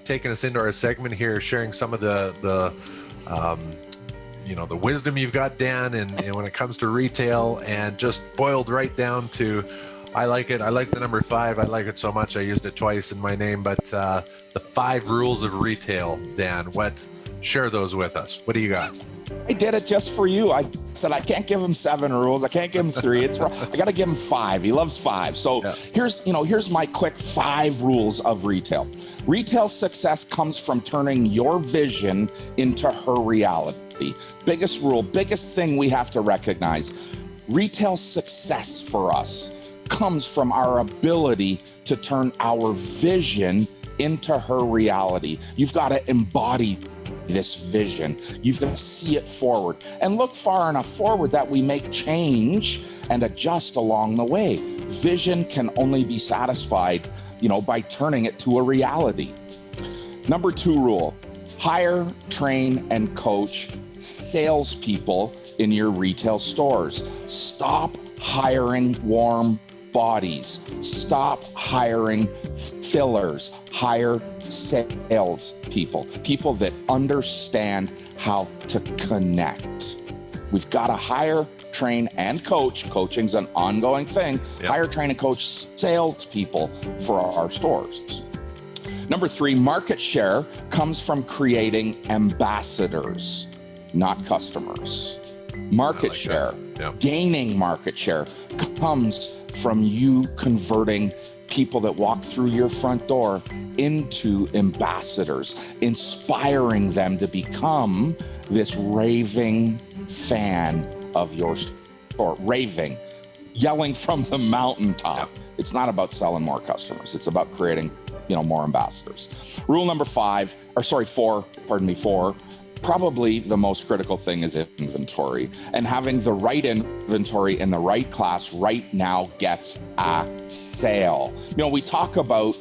taking us into our segment here, sharing some of the wisdom you've got, Dan, and when it comes to retail, and just boiled right down to, I like it. I like the number 5. I like it so much I used it twice in my name. But the 5 rules of retail, Dan. Share those with us. What do you got? I did it just for you. I said I can't give him 7 rules. I can't give him 3. It's wrong. I got to give him 5. He loves 5. So here's my quick 5 rules of retail. Retail success comes from turning your vision into her reality. Biggest rule, biggest thing we have to recognize. Retail success for us comes from our ability to turn our vision into her reality. You've got to embody this vision. You've got to see it forward and look far enough forward that we make change and adjust along the way. Vision can only be satisfied, by turning it to a reality. Number 2 rule, hire, train, and coach salespeople in your retail stores. Stop hiring warm bodies. Stop hiring fillers. Hire sales people that understand how to connect. We've got to hire, train, and coach. Coaching's an ongoing thing. Yep. Hire, train, and coach salespeople for our stores. Number 3, market share comes from creating ambassadors, not customers. Market share, gaining market share comes from you converting people that walk through your front door into ambassadors, inspiring them to become this raving fan of your store. Raving, yelling from the mountaintop. It's not about selling more customers. It's about creating, more ambassadors. Rule number 4. Probably the most critical thing is inventory, and having the right inventory in the right class right now gets a sale. We talk about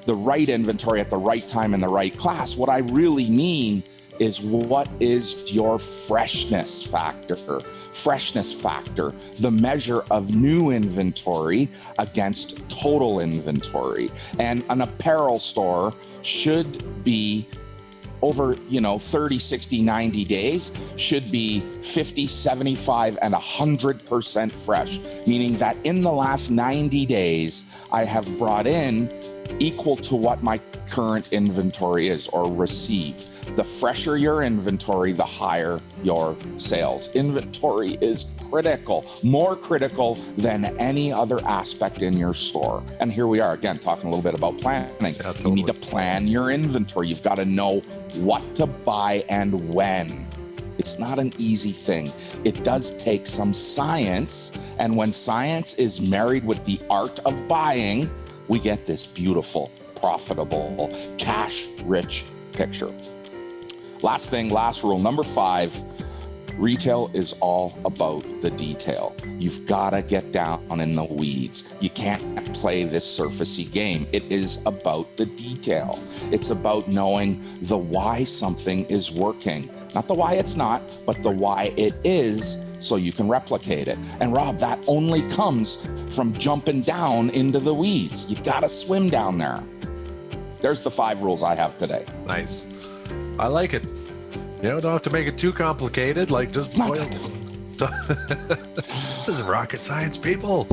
the right inventory at the right time in the right class. What I really mean is, what is your freshness factor? Freshness factor, the measure of new inventory against total inventory. And an apparel store should be over 30, 60, 90 days, should be 50, 75, and 100% fresh, meaning that in the last 90 days, I have brought in equal to what my current inventory is or received. The fresher your inventory, the higher your sales. Inventory is critical, more critical than any other aspect in your store. And here we are again, talking a little bit about planning. Totally. You need to plan your inventory. You've got to know what to buy and when. It's not an easy thing. It does take some science. And when science is married with the art of buying, we get this beautiful, profitable, cash-rich picture. Last thing, last rule, number 5, retail is all about the detail. You've got to get down in the weeds. You can't play this surfacey game. It is about the detail. It's about knowing the why something is working. Not the why it's not, but the why it is, so you can replicate it. And Rob, that only comes from jumping down into the weeds. You got to swim down there. There's the 5 rules I have today. Nice. I like it. Don't have to make it too complicated. Like, just it's not that difficult. This isn't rocket science, people.